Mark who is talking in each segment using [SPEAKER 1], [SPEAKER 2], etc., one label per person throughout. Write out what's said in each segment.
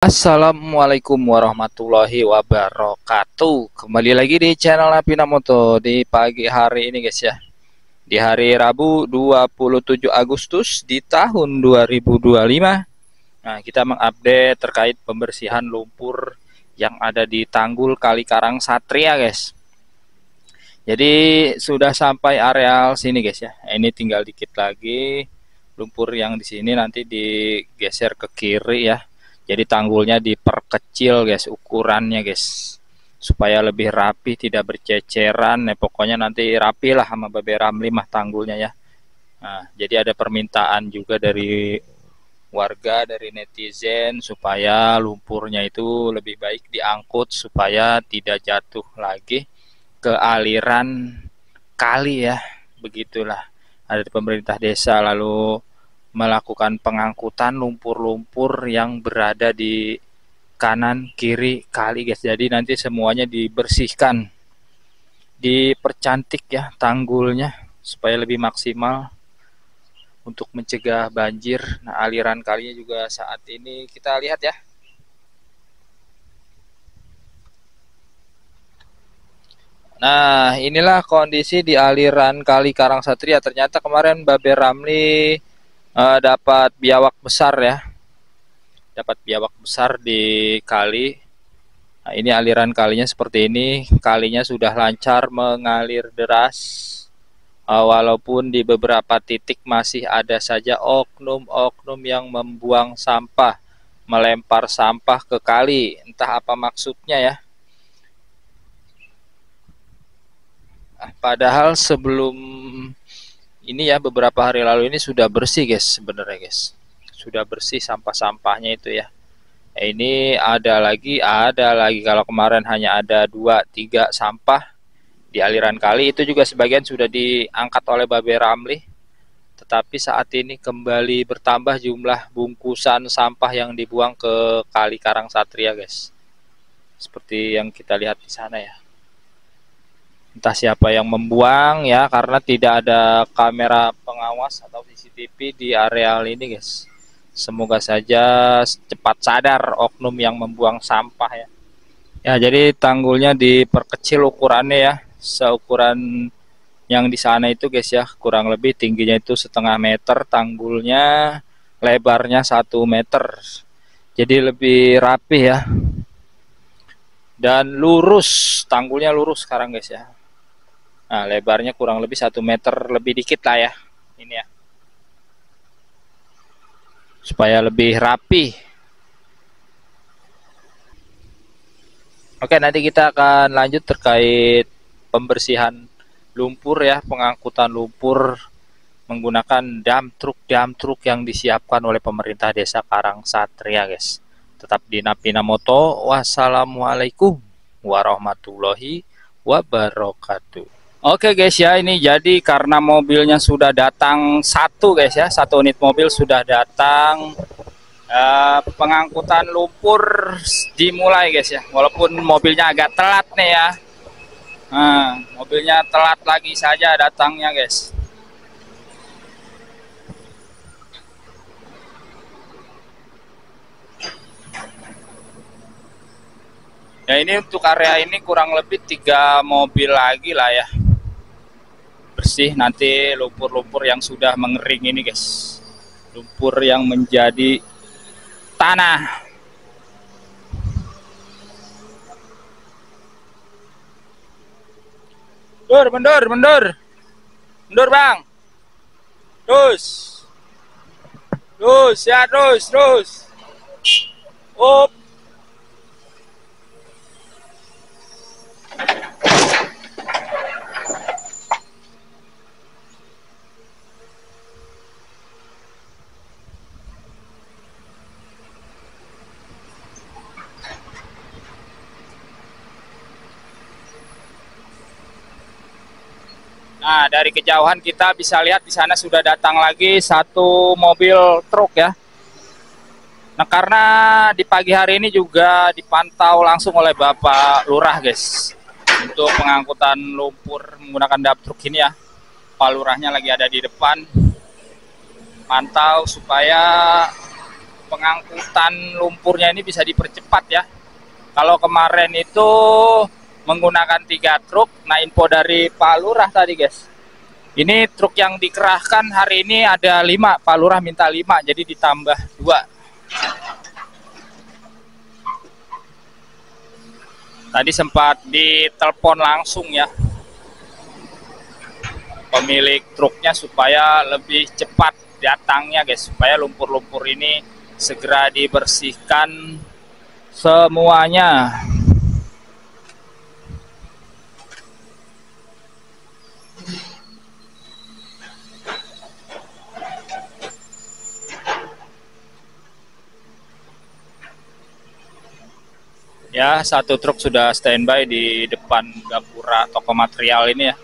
[SPEAKER 1] Assalamualaikum warahmatullahi wabarakatuh. Kembali lagi di channel Napina Moto di pagi hari ini guys ya. Di hari Rabu 27 Agustus di tahun 2025. Nah, kita mengupdate terkait pembersihan lumpur yang ada di Tanggul Kali Karang Satria guys. Jadi sudah sampai areal sini guys ya. Ini tinggal dikit lagi. Lumpur yang di sini nanti digeser ke kiri ya. Jadi tanggulnya diperkecil guys ukurannya guys, supaya lebih rapi tidak berceceran. Pokoknya nanti rapi lah sama Babe Ramli mah tanggulnya ya. Nah, jadi ada permintaan juga dari warga, dari netizen, supaya lumpurnya itu lebih baik diangkut supaya tidak jatuh lagi ke aliran kali ya. Begitulah, ada pemerintah desa lalu melakukan pengangkutan lumpur-lumpur yang berada di kanan kiri kali guys. Jadi nanti semuanya dibersihkan, dipercantik ya tanggulnya supaya lebih maksimal untuk mencegah banjir. Nah, aliran kalinya juga saat ini kita lihat ya. Nah, inilah kondisi di aliran Kali Karang Satria. Ternyata kemarin Babe Ramli dapat biawak besar ya, dapat biawak besar di kali. Nah, ini aliran kalinya seperti ini. Kalinya sudah lancar mengalir deras, walaupun di beberapa titik masih ada saja oknum-oknum yang membuang sampah, melempar sampah ke kali. Entah apa maksudnya ya. Padahal sebelum ini ya, beberapa hari lalu ini sudah bersih guys sebenarnya guys, sudah bersih sampah-sampahnya itu ya. Ini ada lagi kalau kemarin hanya ada 2-3 sampah di aliran kali, itu juga sebagian sudah diangkat oleh Babe Ramli, tetapi saat ini kembali bertambah jumlah bungkusan sampah yang dibuang ke Kali Karang Satria guys, seperti yang kita lihat di sana ya. Entah siapa yang membuang ya, karena tidak ada kamera pengawas atau CCTV di areal ini guys. Semoga saja cepat sadar oknum yang membuang sampah ya. Ya, jadi tanggulnya diperkecil ukurannya ya, seukuran yang di sana itu guys ya, kurang lebih tingginya itu 0,5 meter, tanggulnya lebarnya 1 meter. Jadi lebih rapi ya. Dan lurus, tanggulnya lurus sekarang guys ya. Nah, lebarnya kurang lebih 1 meter lebih dikit lah ya, ini ya, supaya lebih rapi. Oke, nanti kita akan lanjut terkait pembersihan lumpur ya, pengangkutan lumpur menggunakan dump truck yang disiapkan oleh pemerintah desa Karang Satria guys. Tetap di Napina Moto. Wassalamualaikum warahmatullahi wabarakatuh. Oke guys ya, ini jadi karena mobilnya sudah datang satu guys ya, 1 unit mobil sudah datang, pengangkutan lumpur dimulai guys ya, walaupun mobilnya agak telat nih ya. Nah, mobilnya telat lagi saja datangnya guys. Ya, ini untuk area ini kurang lebih 3 mobil lagi lah ya, bersih nanti lumpur-lumpur yang sudah mengering ini guys, lumpur yang menjadi tanah. Mundur bang, terus ya, terus up. Nah, dari kejauhan kita bisa lihat di sana sudah datang lagi 1 mobil truk ya. Nah, karena di pagi hari ini juga dipantau langsung oleh Bapak Lurah guys, untuk pengangkutan lumpur menggunakan dump truck ini ya. Pak Lurahnya lagi ada di depan, pantau supaya pengangkutan lumpurnya ini bisa dipercepat ya. Kalau kemarin itu menggunakan 3 truk, nah info dari Pak Lurah tadi guys, ini truk yang dikerahkan hari ini ada 5, Pak Lurah minta 5, jadi ditambah 2. Tadi sempat ditelepon langsung ya pemilik truknya supaya lebih cepat datangnya guys, supaya lumpur-lumpur ini segera dibersihkan semuanya. Ya, 1 truk sudah standby di depan gapura toko material ini ya.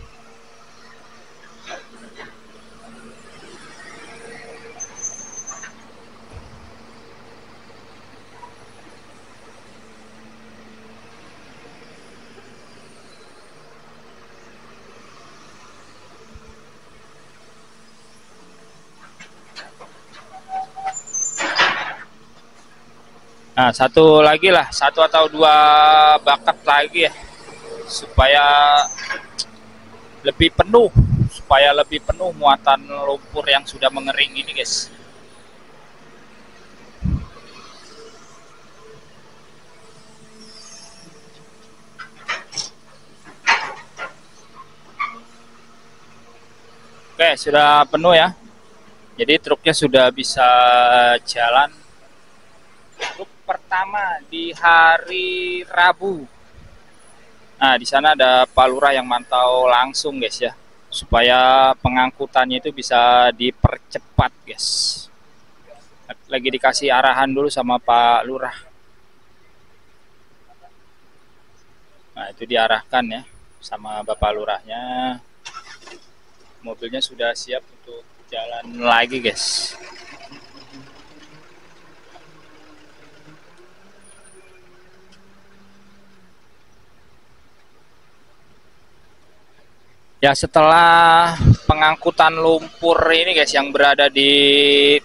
[SPEAKER 1] Nah, 1 lagi lah, 1 atau 2 bakat lagi ya, supaya lebih penuh, muatan lumpur yang sudah mengering ini guys. Oke, sudah penuh ya. Jadi truknya sudah bisa jalan. Truk pertama di hari Rabu. Nah, di sana ada Pak Lurah yang mantau langsung guys ya, supaya pengangkutannya itu bisa dipercepat guys. Lagi dikasih arahan dulu sama Pak Lurah. Nah, itu diarahkan ya sama Bapak Lurahnya. Mobilnya sudah siap untuk jalan lagi guys. Ya, setelah pengangkutan lumpur ini guys yang berada di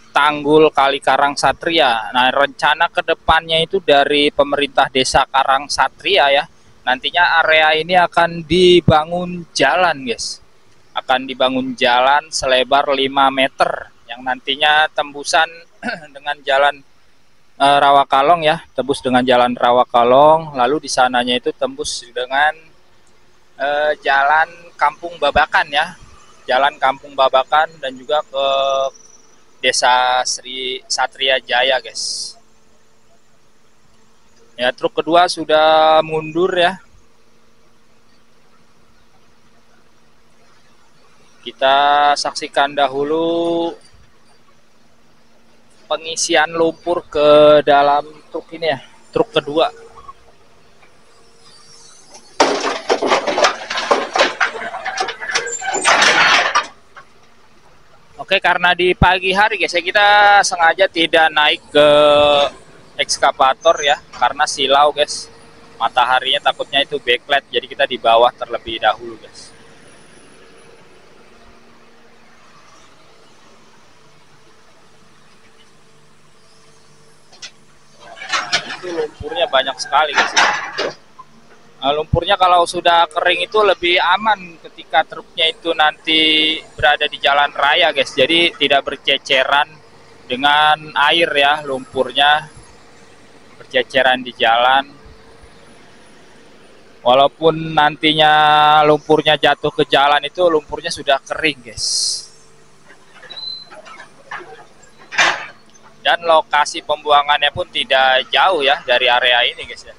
[SPEAKER 1] Tanggul Kali Karang Satria. Nah, rencana kedepannya itu dari pemerintah desa Karang Satria ya. Nantinya area ini akan dibangun jalan guys. Akan dibangun jalan selebar 5 meter yang nantinya tembusan dengan jalan Rawakalong ya. Tembus dengan jalan Rawakalong. Lalu di sananya itu tembus dengan jalan Kampung Babakan ya, jalan Kampung Babakan dan juga ke Desa Sri Satria Jaya guys. Ya, truk kedua sudah mundur ya. Kita saksikan dahulu pengisian lumpur ke dalam truk ini ya, truk kedua. Oke, karena di pagi hari guys ya, kita sengaja tidak naik ke ekskavator ya, karena silau guys. Mataharinya takutnya itu backlight, jadi kita di bawah terlebih dahulu guys. Itu lumpurnya banyak sekali guys. Nah, lumpurnya kalau sudah kering itu lebih aman ketika truknya itu nanti berada di jalan raya guys. Jadi tidak berceceran dengan air ya, lumpurnya berceceran di jalan. Walaupun nantinya lumpurnya jatuh ke jalan itu lumpurnya sudah kering guys. Dan lokasi pembuangannya pun tidak jauh ya dari area ini guys ya.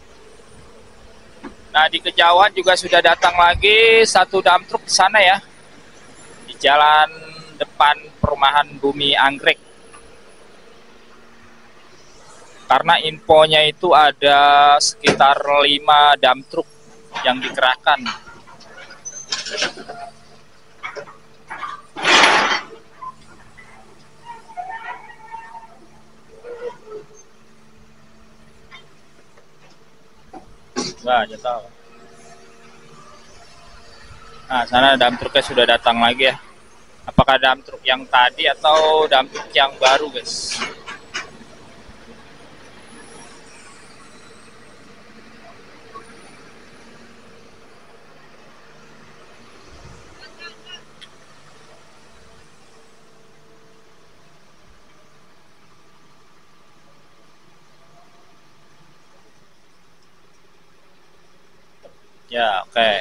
[SPEAKER 1] Nah, di kejauhan juga sudah datang lagi 1 dump truk di sana ya, di jalan depan perumahan Bumi Anggrek. Karena infonya itu ada sekitar 5 dump truk yang dikerahkan. Wah, jatuh. Nah, sana dump truknya sudah datang lagi ya. Apakah dump truk yang tadi atau dump truk yang baru guys? Ya, oke.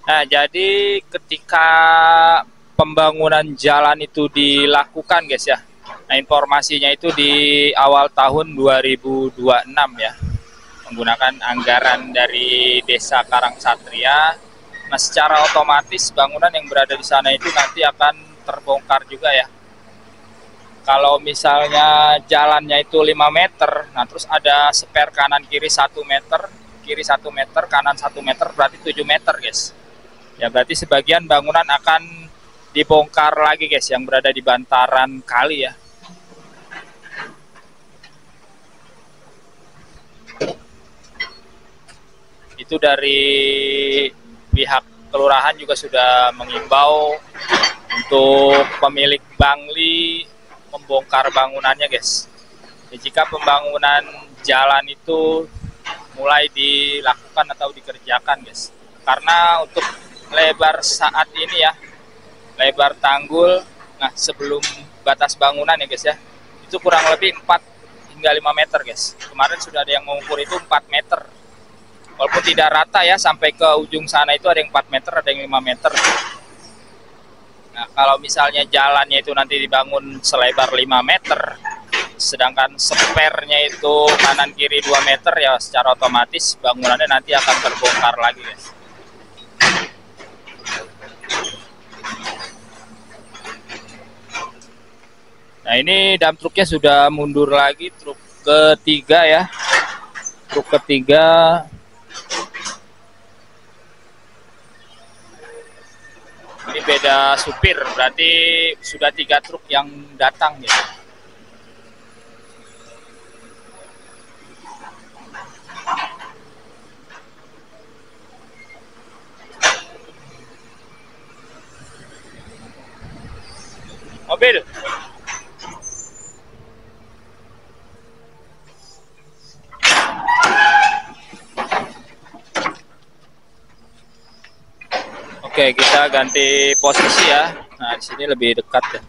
[SPEAKER 1] Nah, jadi ketika pembangunan jalan itu dilakukan, guys ya. Nah, informasinya itu di awal tahun 2026 ya. Menggunakan anggaran dari Desa Karangsatria. Nah, secara otomatis bangunan yang berada di sana itu nanti akan terbongkar juga ya. Kalau misalnya jalannya itu 5 meter, nah terus ada spare kanan kiri 1 meter, kiri 1 meter, kanan 1 meter, berarti 7 meter, guys. Ya, berarti sebagian bangunan akan dibongkar lagi, guys, yang berada di bantaran kali ya. Itu dari pihak kelurahan juga sudah mengimbau untuk pemilik bangli membongkar bangunannya, guys. Ya, jika pembangunan jalan itu mulai dilakukan atau dikerjakan, guys. Karena untuk lebar saat ini ya, lebar tanggul, nah sebelum batas bangunan ya, guys ya, itu kurang lebih 4 hingga 5 meter, guys. Kemarin sudah ada yang mengukur itu 4 meter. Walaupun tidak rata ya, sampai ke ujung sana itu ada yang 4 meter, ada yang 5 meter. Nah, kalau misalnya jalannya itu nanti dibangun selebar 5 meter, sedangkan spare-nya itu kanan kiri 2 meter, ya secara otomatis bangunannya nanti akan terbongkar lagi, guys. Nah, ini dump truknya sudah mundur lagi, truk ketiga ya. Truk ketiga. Ini beda supir, berarti sudah 3 truk yang datang ya. Mobil. Oke, kita ganti posisi ya. Nah, di sini lebih dekat ya.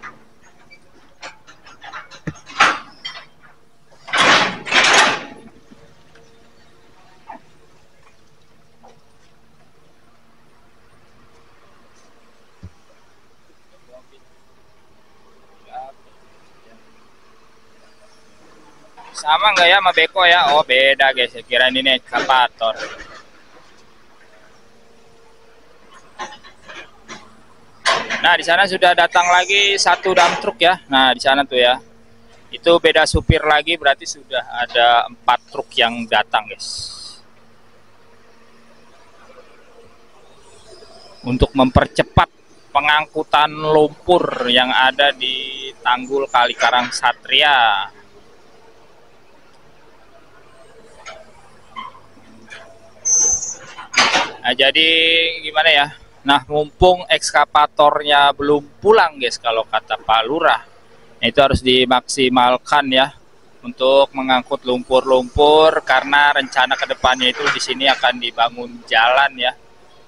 [SPEAKER 1] Sama nggak ya sama beko ya? Oh, beda, guys. Kira ini ekskavator. Nah, di sana sudah datang lagi 1 dump truk ya. Nah, di sana tuh ya. Itu beda supir lagi, berarti sudah ada 4 truk yang datang, guys. Untuk mempercepat pengangkutan lumpur yang ada di Tanggul Kali Karangsatria. Nah, jadi gimana ya? Nah, mumpung ekskavatornya belum pulang, guys, kalau kata Pak Lurah, itu harus dimaksimalkan ya untuk mengangkut lumpur-lumpur, karena rencana kedepannya itu di sini akan dibangun jalan ya.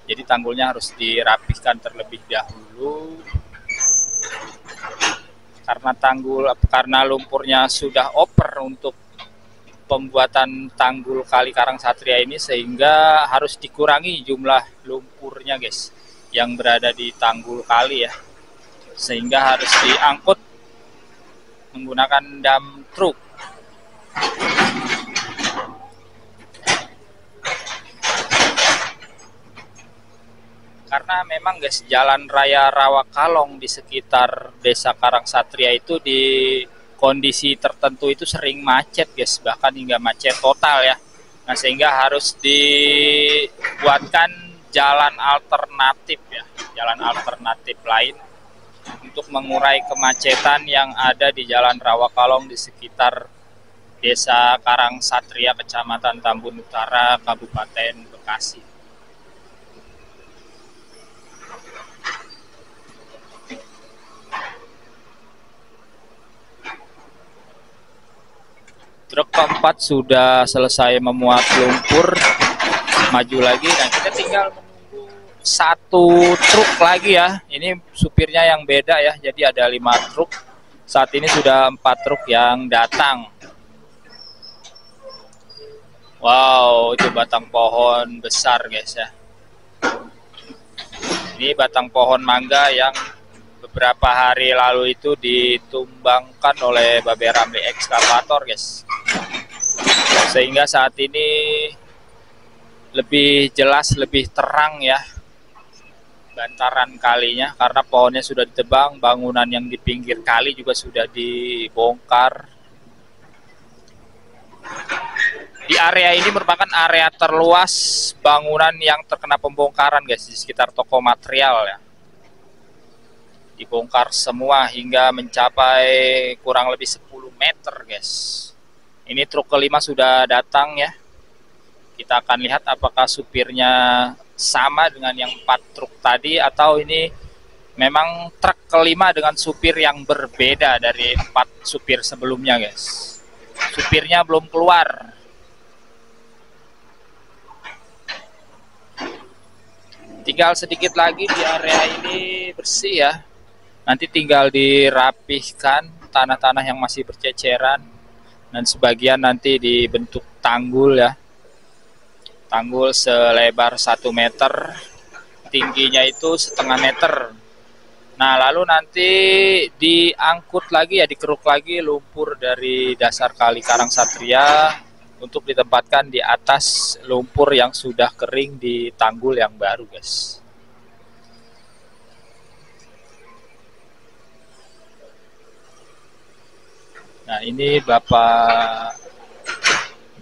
[SPEAKER 1] Jadi tanggulnya harus dirapihkan terlebih dahulu. Karena lumpurnya sudah oper untuk pembuatan tanggul Kali Karangsatria ini, sehingga harus dikurangi jumlah lumpurnya, guys, yang berada di tanggul kali ya, sehingga harus diangkut menggunakan dump truk. Karena memang, guys, jalan raya Rawakalong di sekitar Desa Karangsatria itu di kondisi tertentu itu sering macet, guys, bahkan hingga macet total ya. Nah, sehingga harus dibuatkan jalan alternatif ya, jalan alternatif lain untuk mengurai kemacetan yang ada di Jalan Rawakalong di sekitar Desa Karangsatria, Kecamatan Tambun Utara, Kabupaten Bekasi. Truk keempat sudah selesai memuat lumpur, maju lagi. Nah, kita tinggal menunggu 1 truk lagi ya. Ini supirnya yang beda ya, jadi ada 5 truk. Saat ini sudah 4 truk yang datang. Wow, itu batang pohon besar guys ya. Ini batang pohon mangga yang beberapa hari lalu itu ditumbangkan oleh Babe Ramli ekskavator guys. Sehingga saat ini lebih jelas, lebih terang ya bantaran kalinya, karena pohonnya sudah ditebang, bangunan yang di pinggir kali juga sudah dibongkar. Di area ini merupakan area terluas bangunan yang terkena pembongkaran guys, di sekitar toko material ya. Dibongkar semua hingga mencapai kurang lebih 10 meter guys. Ini truk kelima sudah datang ya. Kita akan lihat apakah supirnya sama dengan yang 4 truk tadi, atau ini memang truk kelima dengan supir yang berbeda dari 4 supir sebelumnya guys. Supirnya belum keluar. Tinggal sedikit lagi di area ini bersih ya. Nanti tinggal dirapihkan tanah-tanah yang masih berceceran, dan sebagian nanti dibentuk tanggul ya. Tanggul selebar 1 meter, tingginya itu setengah meter. Nah, lalu nanti diangkut lagi ya, dikeruk lagi lumpur dari dasar Kali Karangsatria untuk ditempatkan di atas lumpur yang sudah kering di tanggul yang baru guys. Nah, ini Bapak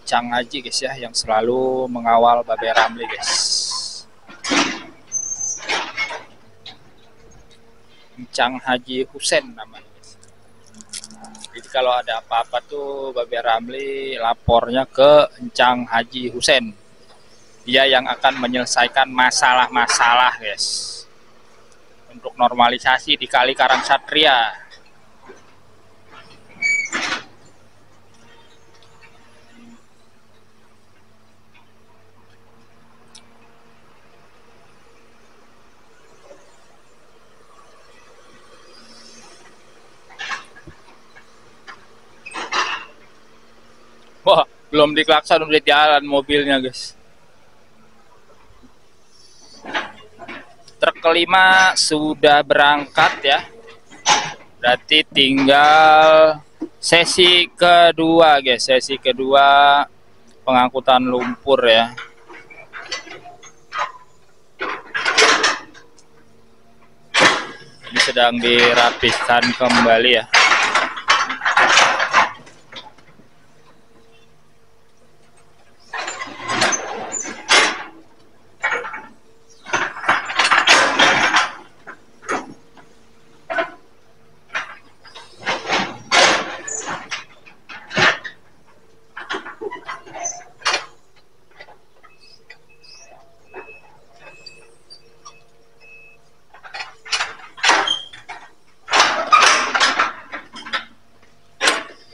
[SPEAKER 1] Cang Haji guys ya, yang selalu mengawal Babe Ramli guys. Cang Haji Husen namanya guys. Jadi kalau ada apa-apa tuh Babe Ramli lapornya ke Cang Haji Husen. Dia yang akan menyelesaikan masalah-masalah guys, untuk normalisasi di Kali Karangsatria. Wah, belum diklakson udah jalan mobilnya guys. Truk kelima sudah berangkat ya. Berarti tinggal sesi kedua guys, sesi kedua pengangkutan lumpur ya. Ini sedang dirapihkan kembali ya.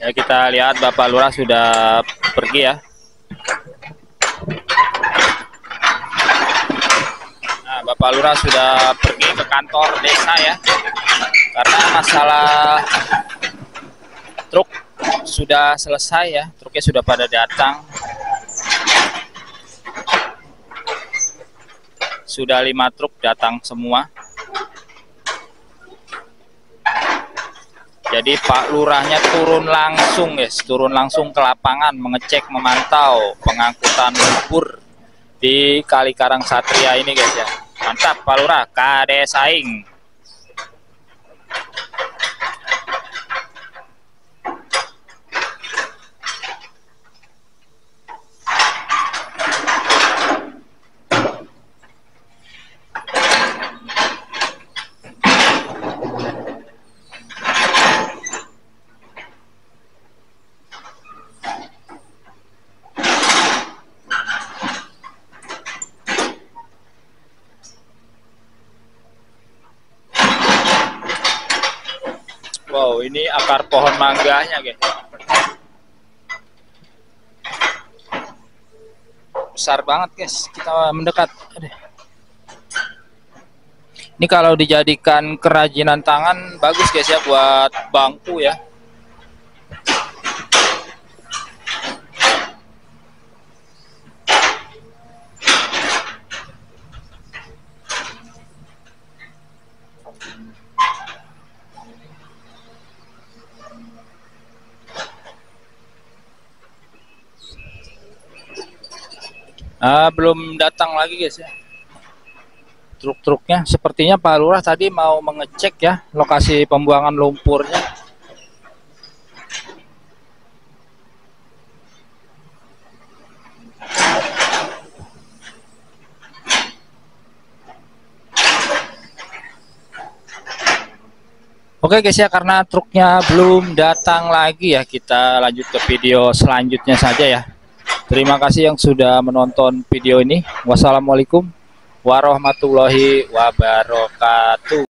[SPEAKER 1] Ya, kita lihat Bapak Lurah sudah pergi ya. Nah, Bapak Lurah sudah pergi ke kantor desa ya. Karena masalah truk sudah selesai ya. Truknya sudah pada datang. Sudah 5 truk datang semua. Jadi Pak Lurahnya turun langsung guys, turun langsung ke lapangan mengecek, memantau pengangkutan lumpur di Kali Karangsatria ini guys ya. Mantap Pak Lurah, kade saing. Wow, ini akar pohon mangganya guys. Besar banget guys, kita mendekat. Ini kalau dijadikan kerajinan tangan bagus guys ya, buat bangku ya. Belum datang lagi guys ya. Truk-truknya sepertinya Pak Lurah tadi mau mengecek ya lokasi pembuangan lumpurnya. Oke guys ya, karena truknya belum datang lagi ya, kita lanjut ke video selanjutnya saja ya. Terima kasih yang sudah menonton video ini. Wassalamualaikum warahmatullahi wabarakatuh.